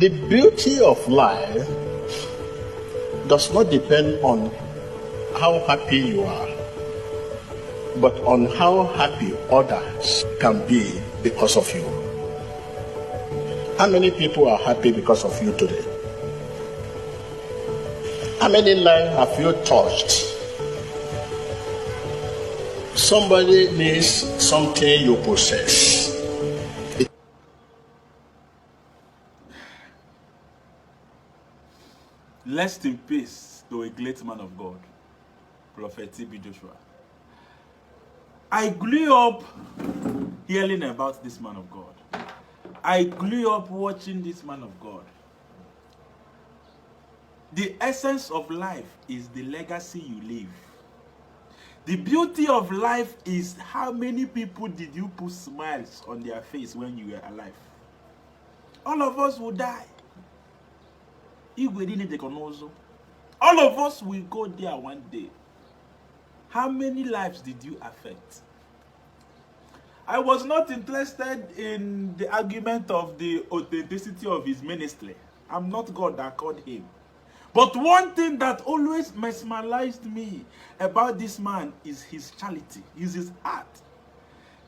The beauty of life does not depend on how happy you are, but on how happy others can be because of you. How many people are happy because of you today? How many lives have you touched? Somebody needs something you possess. Rest in peace to a great man of God, Prophet T.B. Joshua. I grew up hearing about this man of God. I grew up watching this man of God. The essence of life is the legacy you leave. The beauty of life is how many people did you put smiles on their face when you were alive. All of us will die. All of us will go there one day. How many lives did you affect? I was not interested in the argument of the authenticity of his ministry. I'm not God that called him. But one thing that always mesmerized me about this man is his charity, is his heart.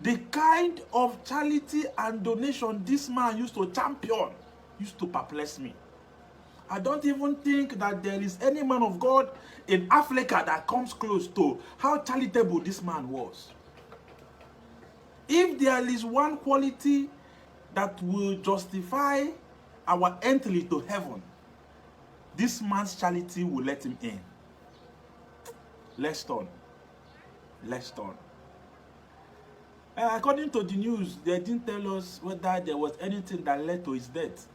The kind of charity and donation this man used to champion used to perplex me. I don't even think that there is any man of God in Africa that comes close to how charitable this man was. If there is one quality that will justify our entry to heaven, this man's charity will let him in. Let's turn. Let's turn. According to the news, they didn't tell us whether there was anything that led to his death.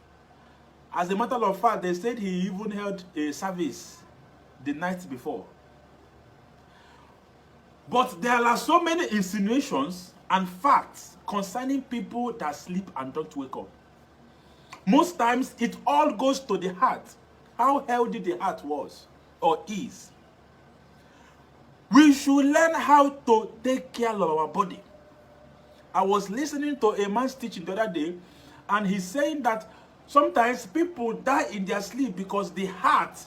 As a matter of fact, they said he even held a service the night before. But there are so many insinuations and facts concerning people that sleep and don't wake up. Most times, it all goes to the heart, how healthy the heart was or is. We should learn how to take care of our body. I was listening to a man's teaching the other day, and he's saying that sometimes people die in their sleep because the heart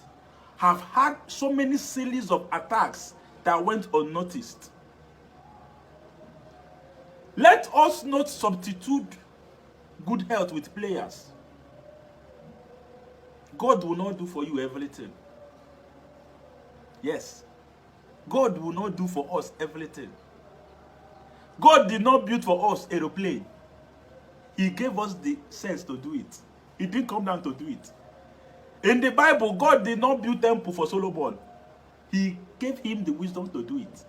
have had so many series of attacks that went unnoticed. Let us not substitute good health with players. God will not do for you everything. Yes. God will not do for us everything. God did not build for us an aeroplane. He gave us the sense to do it. He didn't come down to do it. In the Bible, God did not build temple for Solomon. He gave him the wisdom to do it.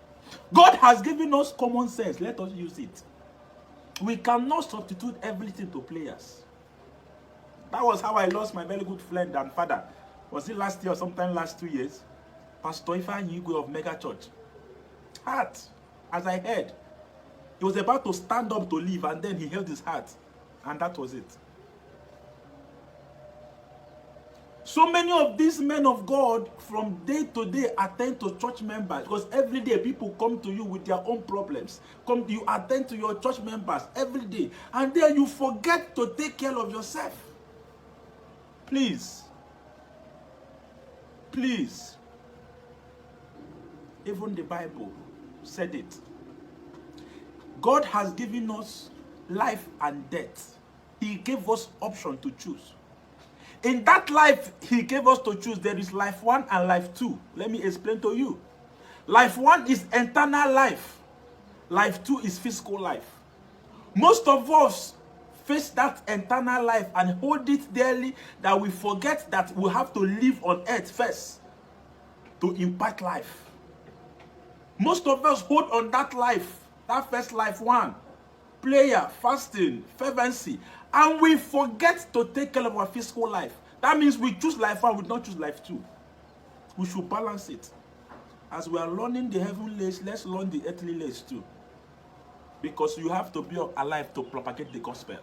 God has given us common sense. Let us use it. We cannot substitute everything to players. That was how I lost my very good friend and father. Was it last year or sometime last 2 years? Pastor Ifeanyi Igwe of Mega Church. Heart, as I heard, he was about to stand up to leave, and then he held his heart, and that was it. So many of these men of God from day to day attend to church members, because every day people come to you with their own problems. You attend to your church members every day, and then you forget to take care of yourself. Please. Please. Even the Bible said it. God has given us life and death. He gave us option to choose. In that life he gave us to choose, there is life 1 and life 2. Let me explain to you. Life 1 is eternal life. Life 2 is physical life. Most of us face that eternal life and hold it dearly, that we forget that we have to live on earth first to impart life. Most of us hold on that life, that first life 1, prayer, fasting, fervency, and we forget to take care of our physical life. That means we choose life 1, we don't choose life 2. We should balance it. As we are learning the heavenly race, let's learn the earthly race too. Because you have to be alive to propagate the gospel.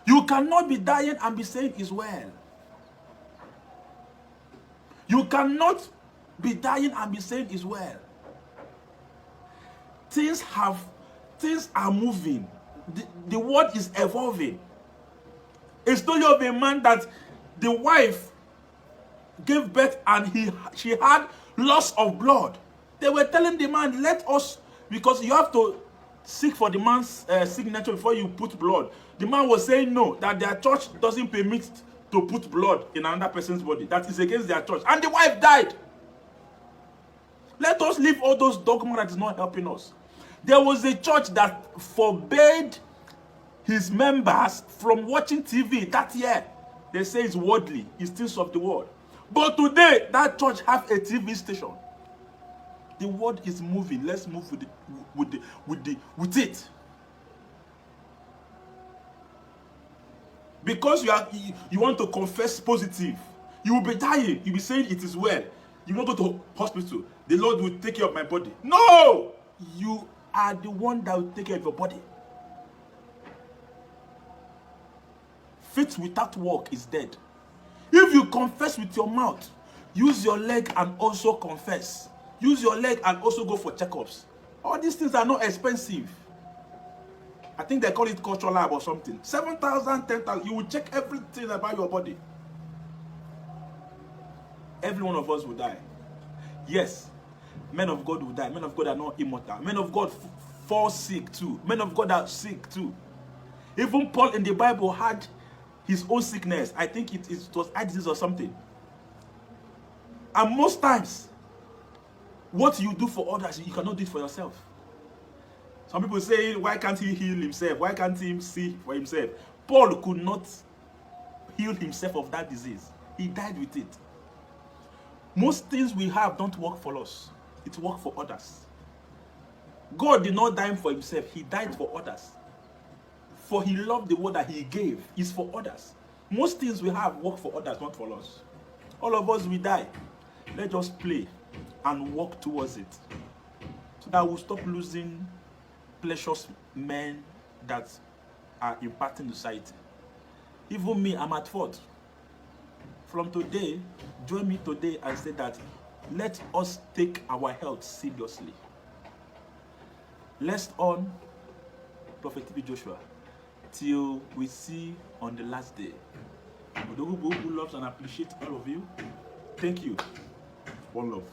You cannot be dying and be saying is well. You cannot be dying and be saying is well. Things are moving. The world is evolving. A story of a man that the wife gave birth and she had loss of blood. They were telling the man, let us, because you have to seek for the man's signature before you put blood. The man was saying no, that their church doesn't permit to put blood in another person's body. That is against their church. And the wife died. Let us leave all those dogma that is not helping us. There was a church that forbade his members from watching TV that year. They say it's worldly, it's things of the world. But today, that church have a TV station. The world is moving. Let's move with it. Because you want to confess positive, you will be dying. You'll be saying it is well. You will not go to hospital. The Lord will take care of my body. No! You are the one that will take care of your body. Faith without work is dead. If you confess with your mouth, use your leg and also confess. Use your leg and also go for checkups. All these things are not expensive. I think they call it cultural lab or something. 7,000, 10,000. You will check everything about your body. Every one of us will die. Yes, men of God will die. Men of God are not immortal. Men of God fall sick too. Men of God are sick too. Even Paul in the Bible had his own sickness. I think it was eye disease or something. And most times, what you do for others, you cannot do it for yourself. Some people say, why can't he heal himself? Why can't he see for himself? Paul could not heal himself of that disease. He died with it. Most things we have don't work for us. It works for others. God did not die for himself. He died for others. For he loved the word that he gave is for others. Most things we have work for others, not for us. All of us will die. Let's just play and work towards it. So that we'll stop losing precious men that are impacting society. Even me, I'm at fault. From today, join me today and say that let us take our health seriously. Let's on Prophet TB Joshua till we see on the last day. Who loves and appreciates all of you, thank you. One love.